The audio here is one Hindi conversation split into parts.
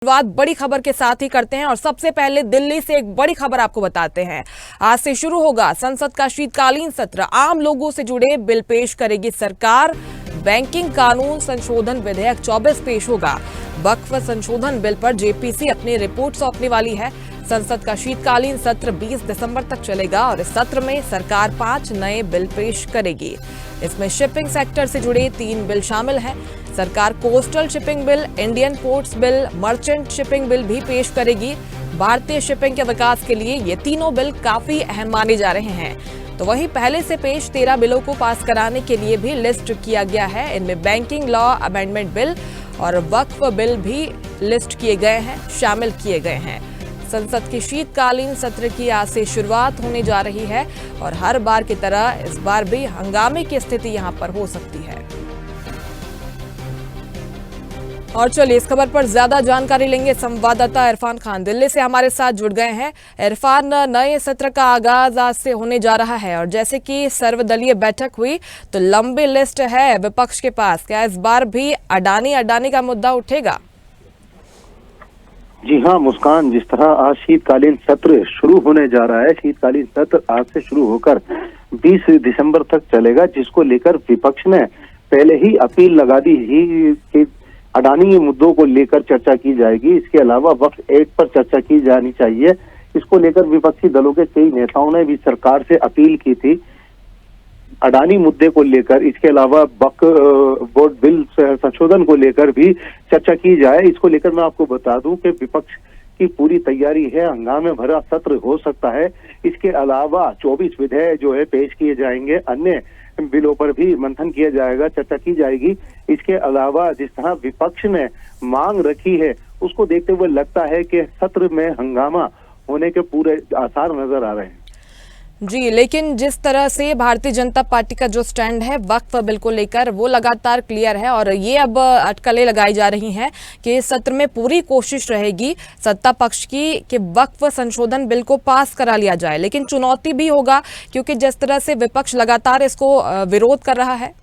शुरुआत बड़ी खबर के साथ ही करते हैं और सबसे पहले दिल्ली से एक बड़ी खबर आपको बताते हैं। आज से शुरू होगा संसद का शीतकालीन सत्र। आम लोगों से जुड़े बिल पेश करेगी सरकार। बैंकिंग कानून संशोधन विधेयक 24 पेश होगा। वक्फ संशोधन बिल पर जेपीसी अपनी रिपोर्ट सौंपने वाली है। संसद का शीतकालीन सत्र 20 दिसंबर तक चलेगा और इस सत्र में सरकार 5 नए बिल पेश करेगी। इसमें शिपिंग सेक्टर से जुड़े 3 बिल शामिल हैं। सरकार coastal shipping bill, Indian ports bill, merchant shipping bill भी पेश करेगी। भारतीय शिपिंग के विकास के लिए ये तीनों बिल काफी अहम माने जा रहे हैं। तो वहीं पहले से पेश 13 बिलों को पास कराने के लिए भी लिस्ट किया गया है। इनमें बैंकिंग लॉ अमेंडमेंट बिल और वक्फ बिल भी लिस्ट किए गए हैं, शामिल किए गए हैं। संसद के शीतकालीन सत्र की आज से शुरुआत होने जा रही है और हर बार की तरह इस बार भी हंगामे की स्थिति यहां पर हो सकती है। और चलिए इस खबर पर ज्यादा जानकारी लेंगे। संवाददाता इरफान खान दिल्ली से हमारे साथ जुड़ गए हैं। इरफान, नए सत्र का आगाज आज से होने जा रहा है और जैसे कि सर्वदलीय बैठक हुई तो लंबी लिस्ट है विपक्ष के पास। क्या इस बार भी अडानी का मुद्दा उठेगा? जी हाँ मुस्कान, जिस तरह आज शीतकालीन सत्र शुरू होने जा रहा है, शीतकालीन सत्र आज से शुरू होकर 20 दिसंबर तक चलेगा, जिसको लेकर विपक्ष ने पहले ही अपील लगा दी ही कि अडानी मुद्दों को लेकर चर्चा की जाएगी। इसके अलावा वक्फ एक्ट पर चर्चा की जानी चाहिए। इसको लेकर विपक्षी दलों के कई नेताओं ने भी सरकार से अपील की थी अडानी मुद्दे को लेकर। इसके अलावा वक्फ बोर्ड बिल संशोधन को लेकर भी चर्चा की जाए। इसको लेकर मैं आपको बता दूं कि विपक्ष की पूरी तैयारी है, हंगामे भरा सत्र हो सकता है। इसके अलावा 24 विधेयक जो है पेश किए जाएंगे, अन्य बिलों पर भी मंथन किया जाएगा, चर्चा की जाएगी। इसके अलावा जिस तरह विपक्ष ने मांग रखी है उसको देखते हुए लगता है कि सत्र में हंगामा होने के पूरे आसार नजर आ रहे हैं। जी, लेकिन जिस तरह से भारतीय जनता पार्टी का जो स्टैंड है वक्फ बिल को लेकर वो लगातार क्लियर है और ये अब अटकलें लगाई जा रही हैं कि इस सत्र में पूरी कोशिश रहेगी सत्ता पक्ष की कि वक्फ संशोधन बिल को पास करा लिया जाए, लेकिन चुनौती भी होगा क्योंकि जिस तरह से विपक्ष लगातार इसको विरोध कर रहा है।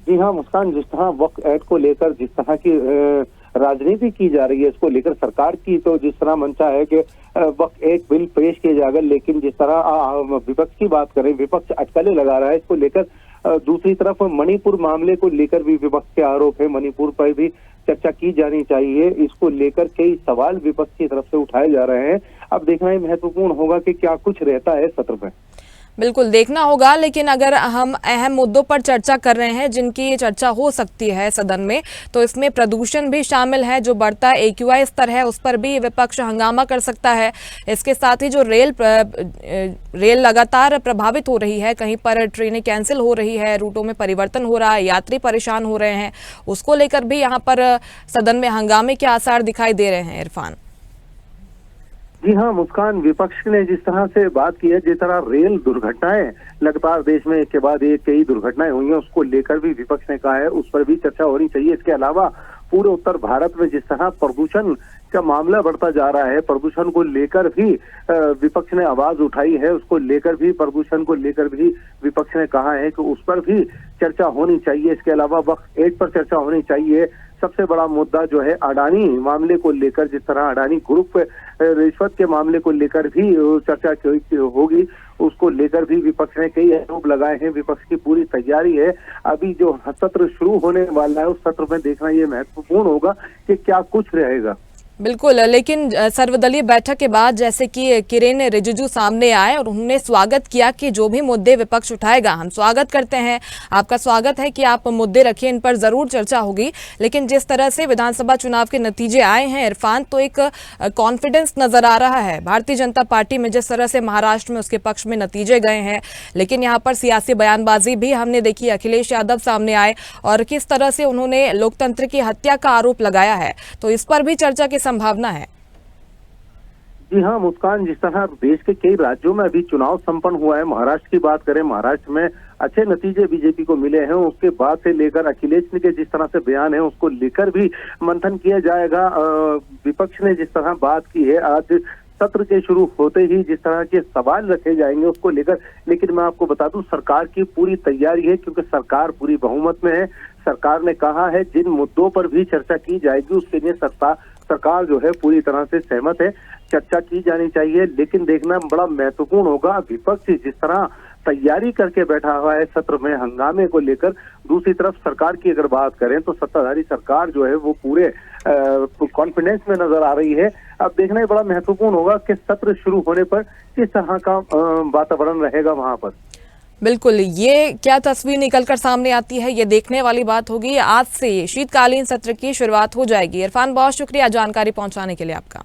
जी हाँ मुस्कान, जिस तरह वक्फ एक्ट को लेकर जिस तरह की राजनीति की जा रही है, इसको लेकर सरकार की तो जिस तरह मंशा है कि वक्फ एक बिल पेश किया जाएगा, लेकिन जिस तरह विपक्ष की बात करें, विपक्ष अटकलें लगा रहा है इसको लेकर। दूसरी तरफ मणिपुर मामले को लेकर भी विपक्ष के आरोप है, मणिपुर पर भी चर्चा की जानी चाहिए। इसको लेकर कई सवाल विपक्ष की तरफ से उठाए जा रहे हैं। अब देखना ही महत्वपूर्ण होगा कि क्या कुछ रहता है सत्र में। बिल्कुल देखना होगा, लेकिन अगर हम अहम मुद्दों पर चर्चा कर रहे हैं जिनकी चर्चा हो सकती है सदन में, तो इसमें प्रदूषण भी शामिल है। जो बढ़ता AQI स्तर है उस पर भी विपक्ष हंगामा कर सकता है। इसके साथ ही जो रेल लगातार प्रभावित हो रही है, कहीं पर ट्रेनें कैंसिल हो रही है, रूटों में परिवर्तन हो रहा है, यात्री परेशान हो रहे हैं, उसको लेकर भी यहाँ पर सदन में हंगामे के आसार दिखाई दे रहे हैं। इरफान जी हाँ मुस्कान, विपक्ष ने जिस तरह से बात की है, जिस तरह रेल दुर्घटनाएं लगातार देश में एक के बाद एक कई दुर्घटनाएं हुई हैं, उसको लेकर भी विपक्ष ने कहा है उस पर भी चर्चा होनी चाहिए। इसके अलावा पूरे उत्तर भारत में जिस तरह प्रदूषण का मामला बढ़ता जा रहा है, प्रदूषण को लेकर भी विपक्ष ने आवाज उठाई है। उसको लेकर भी, प्रदूषण को लेकर भी विपक्ष ने कहा है कि उस पर भी चर्चा होनी चाहिए। इसके अलावा वक्फ एक्ट पर चर्चा होनी चाहिए। सबसे बड़ा मुद्दा जो है अडानी मामले को लेकर, जिस तरह अडानी ग्रुप रिश्वत के मामले को लेकर भी चर्चा होगी, उसको लेकर भी विपक्ष ने कई आरोप लगाए हैं। विपक्ष की पूरी तैयारी है। अभी जो सत्र शुरू होने वाला है उस सत्र में देखना ये महत्वपूर्ण होगा कि क्या कुछ रहेगा। बिल्कुल, लेकिन सर्वदलीय बैठक के बाद जैसे कि किरेन रिजिजू सामने आए और उन्होंने स्वागत किया कि जो भी मुद्दे विपक्ष उठाएगा हम स्वागत करते हैं। आपका स्वागत है कि आप मुद्दे रखिए, इन पर जरूर चर्चा होगी। लेकिन जिस तरह से विधानसभा चुनाव के नतीजे आए हैं इरफान, तो एक कॉन्फिडेंस नजर आ रहा है भारतीय जनता पार्टी में, जिस तरह से महाराष्ट्र में उसके पक्ष में नतीजे गए हैं। लेकिन यहाँ पर सियासी बयानबाजी भी हमने देखी। अखिलेश यादव सामने आए और किस तरह से उन्होंने लोकतंत्र की हत्या का आरोप लगाया है, तो इस पर भी चर्चा की संभावना है। जी हाँ मुस्कान, जिस तरह देश के कई राज्यों में अभी चुनाव संपन्न हुआ है, महाराष्ट्र की बात करें, महाराष्ट्र में अच्छे नतीजे बीजेपी को मिले हैं। उसके बाद से लेकर अखिलेश के जिस तरह से बयान है उसको लेकर भी मंथन किया जाएगा। विपक्ष ने जिस तरह बात की है, आज सत्र के शुरू होते ही जिस तरह के सवाल रखे जाएंगे उसको लेकर, लेकिन मैं आपको बता दूं सरकार की पूरी तैयारी है, क्योंकि सरकार पूरी बहुमत में है। सरकार ने कहा है जिन मुद्दों पर भी चर्चा की जाएगी उसके लिए सरकार जो है पूरी तरह से सहमत है। चर्चा की जानी चाहिए, लेकिन देखना बड़ा महत्वपूर्ण होगा विपक्ष जिस तरह तैयारी करके बैठा हुआ है सत्र में हंगामे को लेकर। दूसरी तरफ सरकार की अगर बात करें तो सत्ताधारी सरकार जो है वो पूरे कॉन्फिडेंस में नजर आ रही है। अब देखना बड़ा महत्वपूर्ण होगा कि सत्र शुरू होने पर किस तरह का वातावरण रहेगा वहां पर। बिल्कुल, ये क्या तस्वीर निकलकर सामने आती है ये देखने वाली बात होगी। आज से शीतकालीन सत्र की शुरुआत हो जाएगी। इरफान, बहुत शुक्रिया जानकारी पहुंचाने के लिए आपका।